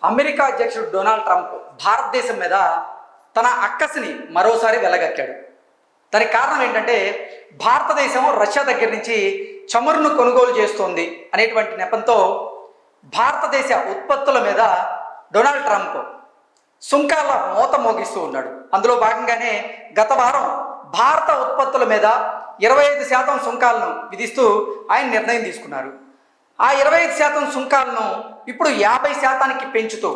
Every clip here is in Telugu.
అమెరికా అధ్యక్షుడు డొనాల్డ్ ట్రంప్ భారతదేశం మీద తన అక్కసిని మరోసారి వెలగక్కాడు. దానికి కారణం ఏంటంటే భారతదేశం రష్యా దగ్గర నుంచి చమురును కొనుగోలు చేస్తోంది అనేటువంటి నెపంతో భారతదేశ ఉత్పత్తుల మీద డొనాల్డ్ ట్రంప్ సుంకాల మోత మోగిస్తూ ఉన్నాడు. అందులో భాగంగానే గత వారం భారత ఉత్పత్తుల మీద 25% సుంకాలను విధిస్తూ ఆయన నిర్ణయం తీసుకున్నారు. ఆ 25% సుంకాలను ఇప్పుడు 50%కి పెంచుతూ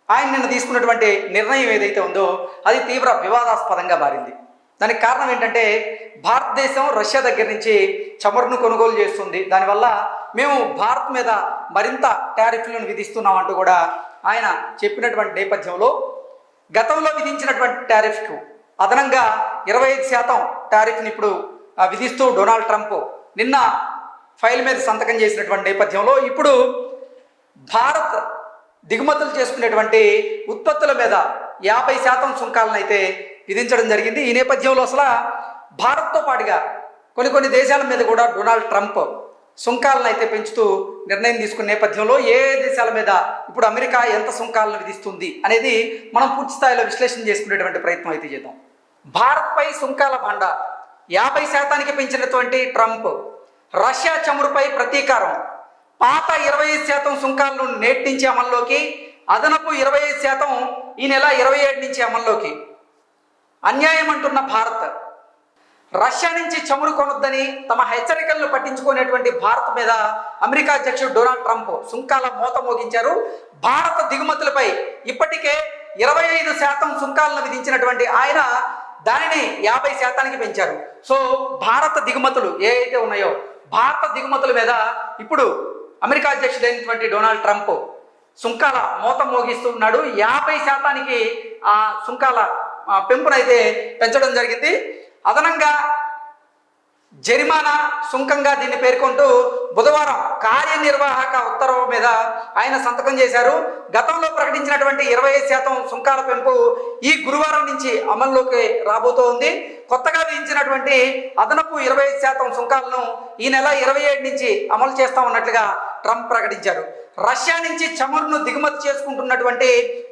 ఆయన నిన్న తీసుకున్నటువంటి నిర్ణయం ఏదైతే ఉందో అది తీవ్ర వివాదాస్పదంగా మారింది. దానికి కారణం ఏంటంటే భారతదేశం రష్యా దగ్గర నుంచి చమురును కొనుగోలు చేస్తుంది, దానివల్ల మేము భారత్ మీద మరింత టారిఫ్లను విధిస్తున్నాం అంటూ కూడా ఆయన చెప్పినటువంటి నేపథ్యంలో గతంలో విధించినటువంటి టారిఫ్కు అదనంగా 25% టారిఫ్ని ఇప్పుడు విధిస్తూ డొనాల్డ్ ట్రంప్ నిన్న ఫైల్ మీద సంతకం చేసినటువంటి నేపథ్యంలో ఇప్పుడు భారత్ దిగుమతులు చేసుకునేటువంటి ఉత్పత్తుల మీద 50% సుంకాలను అయితే విధించడం జరిగింది. ఈ నేపథ్యంలో అసలు భారత్తో పాటుగా కొన్ని దేశాల మీద కూడా డొనాల్డ్ ట్రంప్ సుంకాలను అయితే పెంచుతూ నిర్ణయం తీసుకున్న నేపథ్యంలో ఏ దేశాల మీద ఇప్పుడు అమెరికా ఎంత సుంకాలను విధిస్తుంది అనేది మనం పూర్తి స్థాయిలో విశ్లేషణ చేసుకునేటువంటి ప్రయత్నం అయితే చేద్దాం. భారత్పై సుంకాల బండ 50%కి పెంచినటువంటి ట్రంప్ రష్యా చమురుపై ప్రతీకారం పాత 25% సుంకాలను నేటి నుంచి అమల్లోకి, అదనపు 25% ఈ నెల 27 నుంచి అమల్లోకి. అన్యాయం అంటున్న భారత్ రష్యా నుంచి చమురు కొనొద్దని తమ హెచ్చరికలను పట్టించుకునేటువంటి భారత్ మీద అమెరికా అధ్యక్షుడు డొనాల్డ్ ట్రంప్ సుంకాల మోత మోగించారు. భారత దిగుమతులపై ఇప్పటికే 25% సుంకాలను విధించినటువంటి ఆయన దానిని 50%కి పెంచారు. సో భారత దిగుమతులు ఏవైతే ఉన్నాయో భారత దిగుమతుల మీద ఇప్పుడు అమెరికా అధ్యక్షుడైనటువంటి డొనాల్డ్ ట్రంప్ సుంకాల మోత మోగిస్తూ ఉన్నాడు. 50%కి ఆ సుంకాల పెంపునైతే పెంచడం జరిగింది. అదనంగా జరిమానా సుంకంగా దీన్ని పేర్కొంటూ బుధవారం కార్యనిర్వాహక ఉత్తర్వు మీద ఆయన సంతకం చేశారు. గతంలో ప్రకటించినటువంటి 25% సుంకాల పెంపు ఈ గురువారం నుంచి అమల్లోకి రాబోతోంది. కొత్తగా విధించినటువంటి అదనపు 25% సుంకాలను ఈ నెల 27 నుంచి అమలు చేస్తామన్నట్లుగా ట్రంప్ ప్రకటించారు. రష్యా నుంచి చమురును దిగుమతి చేసుకుంటున్నటువంటి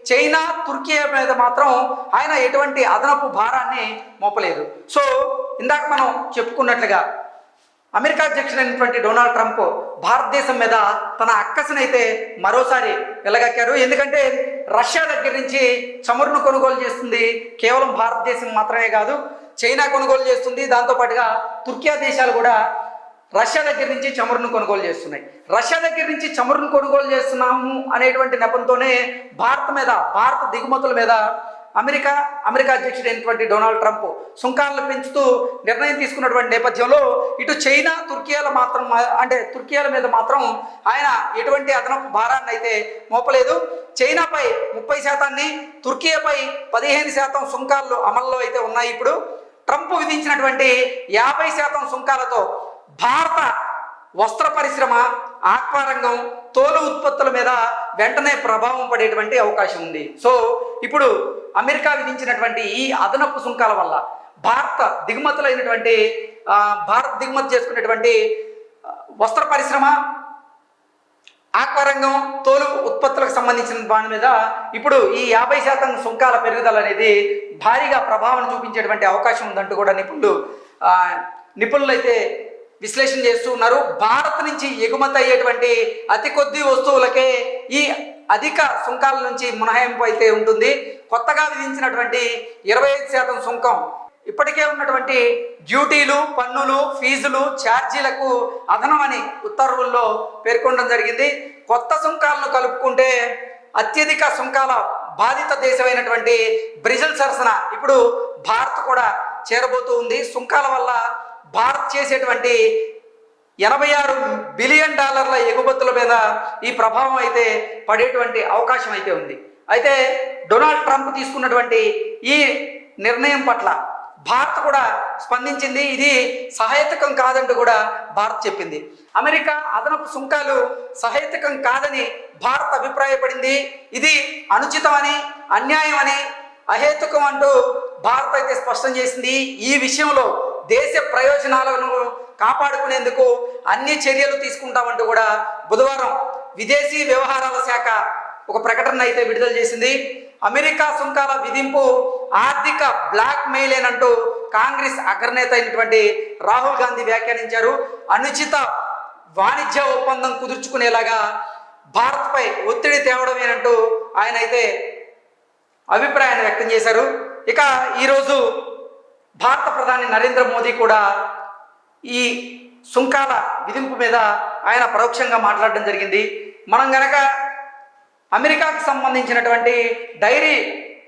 చైనా, తుర్కియా మీద మాత్రం ఆయన ఎటువంటి అదనపు భారాన్ని మోపలేదు. సో ఇందాక మనం చెప్పుకున్నట్లుగా అమెరికా అధ్యక్షుడైనటువంటి డొనాల్డ్ ట్రంప్ భారతదేశం మీద తన అక్కసునైతే మరోసారి వెలగక్కారు. ఎందుకంటే రష్యా దగ్గర నుంచి చమురును కొనుగోలు చేస్తుంది కేవలం భారతదేశం మాత్రమే కాదు, చైనా కొనుగోలు చేస్తుంది, దాంతోపాటుగా తుర్కియా దేశాలు కూడా రష్యా దగ్గర నుంచి చమురును కొనుగోలు చేస్తున్నాయి. రష్యా దగ్గర నుంచి చమురును కొనుగోలు చేస్తున్నాము అనేటువంటి నెపంతోనే భారత దిగుమతుల మీద అమెరికా అధ్యక్షుడైనటువంటి డొనాల్డ్ ట్రంప్ సుంకాలను పెంచుతూ నిర్ణయం తీసుకున్నటువంటి నేపథ్యంలో ఇటు చైనా, తుర్కియాల మీద మాత్రం ఆయన ఎటువంటి అదనపు భారాన్ని అయితే మోపలేదు. చైనాపై 30%, తుర్కియాపై 15% సుంకాలు అమల్లో అయితే ఉన్నాయి. ఇప్పుడు ట్రంప్ విధించినటువంటి 50% సుంకాలతో భారత వస్త్ర పరిశ్రమ, ఆక్వా రంగం, తోలు ఉత్పత్తుల మీద వెంటనే ప్రభావం పడేటువంటి అవకాశం ఉంది. సో ఇప్పుడు అమెరికా విధించినటువంటి ఈ అదనపు సుంకాల వల్ల భారత దిగుమతి చేసుకునేటువంటి వస్త్ర పరిశ్రమ, ఆక్వా రంగం, తోలు ఉత్పత్తులకు సంబంధించిన దాని మీద ఇప్పుడు ఈ 50% సుంకాల పెరుగుదల అనేది భారీగా ప్రభావం చూపించేటువంటి అవకాశం ఉందంటూ కూడా నిపుణులు అయితే విశ్లేషణ చేస్తూ ఉన్నారు. భారత్ నుంచి ఎగుమతి అయ్యేటువంటి అతి కొద్ది వస్తువులకే ఈ అధిక సుంకాల నుంచి మినహాయింపు అయితే ఉంటుంది. కొత్తగా విధించినటువంటి 25% సుంకం ఇప్పటికే ఉన్నటువంటి డ్యూటీలు, పన్నులు, ఫీజులు, ఛార్జీలకు అదనమని ఉత్తర్వుల్లో పేర్కొనడం జరిగింది. కొత్త సుంకాలను కలుపుకుంటే అత్యధిక సుంకాల బాధిత దేశమైనటువంటి బ్రెజిల్ సరసన ఇప్పుడు భారత్ కూడా చేరబోతూ ఉంది. సుంకాల వల్ల భారత్ చేసేటువంటి $86 బిలియన్ ఎగుమతుల మీద ఈ ప్రభావం అయితే పడేటువంటి అవకాశం అయితే ఉంది. అయితే డొనాల్డ్ ట్రంప్ తీసుకున్నటువంటి ఈ నిర్ణయం పట్ల భారత్ కూడా స్పందించింది. ఇది సహేతుకం కాదంటూ కూడా భారత్ చెప్పింది. అమెరికా అదనపు సుంకాలు సహేతుకం కాదని భారత్ అభిప్రాయపడింది. ఇది అనుచితమని, అన్యాయమని, అహేతుకం అంటూ భారత్ అయితే స్పష్టం చేసింది. ఈ విషయంలో దేశ ప్రయోజనాలను కాపాడుకునేందుకు అన్ని చర్యలు తీసుకుంటామంటూ కూడా బుధవారం విదేశీ వ్యవహారాల శాఖ ఒక ప్రకటన అయితే విడుదల చేసింది. అమెరికా సుంకాల విధింపు ఆర్థిక బ్లాక్ మెయిలేనంటూ కాంగ్రెస్ అగ్రనేత అయినటువంటి రాహుల్ గాంధీ వ్యాఖ్యానించారు. అనుచిత వాణిజ్య ఒప్పందం కుదుర్చుకునేలాగా భారత్పై ఒత్తిడి తేవడమేనంటూ ఆయన అయితే అభిప్రాయాన్ని వ్యక్తం చేశారు. ఇక ఈరోజు భారత ప్రధాని నరేంద్ర మోదీ కూడా ఈ సుంకాల విధింపు మీద ఆయన పరోక్షంగా మాట్లాడడం జరిగింది. మనం గనక అమెరికాకు సంబంధించినటువంటి డైరీ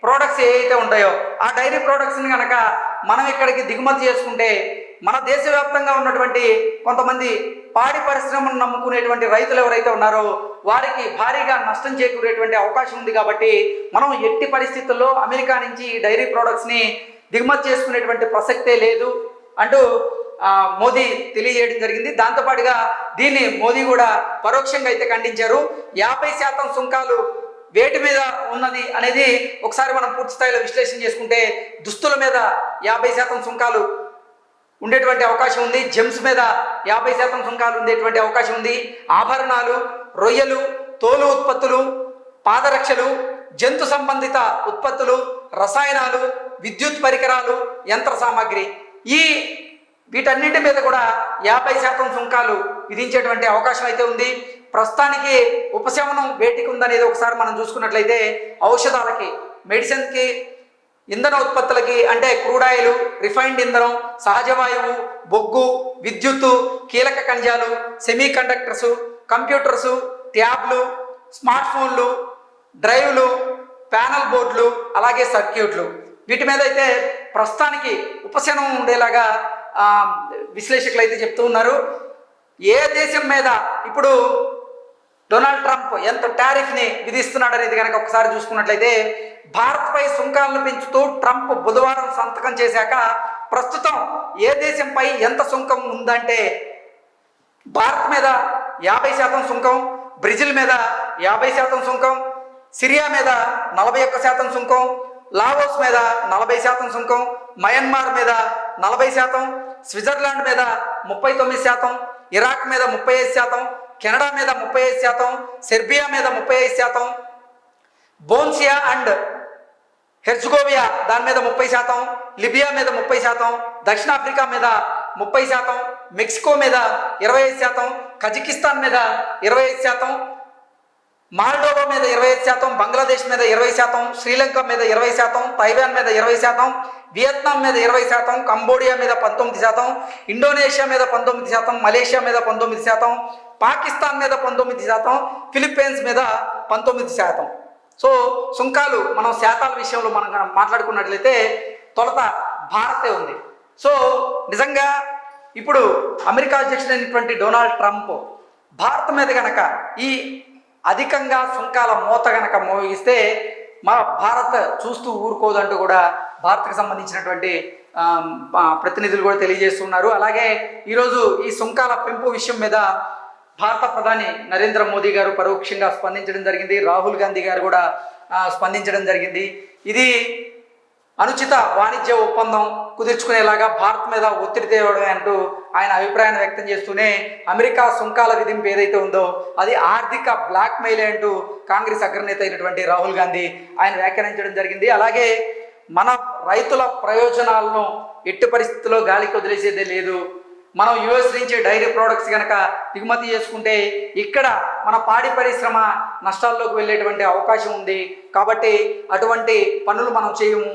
ప్రోడక్ట్స్ ఏవైతే ఉంటాయో ఆ డైరీ ప్రోడక్ట్స్ని కనుక మనం ఇక్కడికి దిగుమతి చేసుకుంటే మన దేశవ్యాప్తంగా ఉన్నటువంటి కొంతమంది పాడి పరిశ్రమను నమ్ముకునేటువంటి రైతులు ఎవరైతే ఉన్నారో వారికి భారీగా నష్టం చేకూరేటువంటి అవకాశం ఉంది. కాబట్టి మనం ఎట్టి పరిస్థితుల్లో అమెరికా నుంచి ఈ డైరీ ప్రోడక్ట్స్ని దిగుమతి చేసుకునేటువంటి ప్రసక్తే లేదు అంటూ మోదీ తెలియజేయడం జరిగింది. దాంతోపాటుగా దీన్ని మోదీ కూడా పరోక్షంగా అయితే ఖండించారు. 50% సుంకాలు వేటి మీద ఉన్నది అనేది ఒకసారి మనం పూర్తి స్థాయిలో విశ్లేషణ చేసుకుంటే దుస్తుల మీద 50% సుంకాలు ఉండేటువంటి అవకాశం ఉంది. జెమ్స్ మీద 50% సుంకాలు ఉండేటువంటి అవకాశం ఉంది. ఆభరణాలు, రొయ్యలు, తోలు ఉత్పత్తులు, పాదరక్షలు, జంతు సంబంధిత ఉత్పత్తులు, రసాయనాలు, విద్యుత్ పరికరాలు, యంత్ర సామాగ్రి వీటన్నింటి మీద కూడా 50% సుంకాలు విధించేటువంటి అవకాశం అయితే ఉంది. ప్రస్తుతానికి ఉపశమనం వేటికి ఉందనేది ఒకసారి మనం చూసుకున్నట్లయితే ఔషధాలకి, మెడిసిన్కి, ఇంధన ఉత్పత్తులకి అంటే క్రూడ్ ఆయిల్, రిఫైన్డ్ ఇంధనం, సహజ వాయువు, బొగ్గు, విద్యుత్తు, కీలక ఖనిజాలు, సెమీ కండక్టర్సు, కంప్యూటర్సు, ట్యాబ్లు, స్మార్ట్ ఫోన్లు, డ్రైవ్లు, ప్యానల్ బోర్డులు, అలాగే సర్క్యూట్లు వీటి మీద అయితే ప్రస్తుతానికి ఉపశమనం ఉండేలాగా విశ్లేషకులు అయితే చెప్తూ ఉన్నారు. ఏ దేశం మీద ఇప్పుడు డొనాల్డ్ ట్రంప్ ఎంత టారిఫ్ని విధిస్తున్నాడు అనేది కనుక ఒకసారి చూసుకున్నట్లయితే భారత్పై సుంకాలను పెంచుతూ ట్రంప్ బుధవారం సంతకం చేశాక ప్రస్తుతం ఏ దేశంపై ఎంత సుంకం ఉందంటే భారత్ మీద 50% సుంకం, బ్రెజిల్ మీద 50% సుంకం, సిరియా మీద 41% సుంకం, లావోస్ మీద 40% సుంకం, మయన్మార్ మీద 40%, స్విట్జర్లాండ్ మీద 39%, ఇరాక్ మీద 35%, కెనడా మీద 35%, సెర్బియా మీద 35%, బోన్సియా అండ్ హెర్జగోవియా దాని మీద 30%, లిబియా మీద 30%, దక్షిణాఫ్రికా మీద 30%, మెక్సికో మీద 25%, కజకిస్తాన్ మీద 25%, మాల్డోవా మీద 25%, బంగ్లాదేశ్ మీద 20%, శ్రీలంక మీద 20%, తైవాన్ మీద 20%, వియత్నాం మీద 20%, కంబోడియా మీద 19%, ఇండోనేషియా మీద 19%, మలేషియా మీద 19%, పాకిస్తాన్ మీద 19%, ఫిలిప్పీన్స్ మీద 19%. సో సుంకాలు మనం శాతాల విషయంలో మనం మాట్లాడుకున్నట్లయితే తొలుత భారతే ఉంది. సో నిజంగా ఇప్పుడు అమెరికా అధ్యక్షుడైనటువంటి డొనాల్డ్ ట్రంప్ భారత్ మీద గనక ఈ అధికంగా సుంకాల మూత గనక మోగిస్తే మా భారత్ చూస్తూ ఊరుకోదంటూ కూడా భారత్కి సంబంధించినటువంటి ప్రతినిధులు కూడా తెలియజేస్తున్నారు. అలాగే ఈరోజు ఈ సుంకాల పెంపు విషయం మీద భారత ప్రధాని నరేంద్ర మోదీ గారు పరోక్షంగా స్పందించడం జరిగింది. రాహుల్ గాంధీ గారు కూడా స్పందించడం జరిగింది. ఇది అనుచిత వాణిజ్య ఒప్పందం కుదుర్చుకునేలాగా భారత్ మీద ఒత్తిడి తేవడమే అంటూ ఆయన అభిప్రాయాన్ని వ్యక్తం చేస్తూనే అమెరికా సుంకాల విధింపు ఏదైతే ఉందో అది ఆర్థిక బ్లాక్ మెయిల్ అంటూ కాంగ్రెస్ అగ్రనేత అయినటువంటి రాహుల్ గాంధీ ఆయన వ్యాఖ్యానించడం జరిగింది. అలాగే మన రైతుల ప్రయోజనాలను ఎట్టి పరిస్థితుల్లో గాలికి వదిలేసేదే లేదు. మనం యుఎస్ నుంచి డైరీ ప్రోడక్ట్స్ కనుక దిగుమతి చేసుకుంటే ఇక్కడ మన పాడి పరిశ్రమ నష్టాల్లోకి వెళ్ళేటువంటి అవకాశం ఉంది. కాబట్టి అటువంటి పనులు మనం చేయము.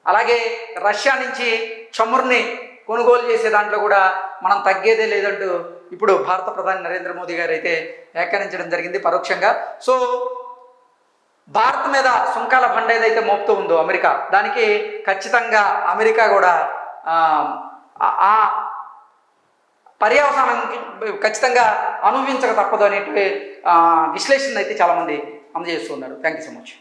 అలాగే రష్యా నుంచి చమురుని కొనుగోలు చేసే దాంట్లో కూడా మనం తగ్గేదే లేదంటూ ఇప్పుడు భారత ప్రధాని నరేంద్ర మోదీ గారు అయితే వ్యాఖ్యానించడం జరిగింది పరోక్షంగా. సో భారత్ మీద సుంకాల బండ ఏదైతే మోపుతూ ఉందో అమెరికా, దానికి ఖచ్చితంగా అమెరికా కూడా ఆ పర్యవసానానికి ఖచ్చితంగా అనుభవించక తప్పదు అనేటువంటి విశ్లేషణ అయితే చాలామంది అందజేస్తున్నారు. Thank you so much.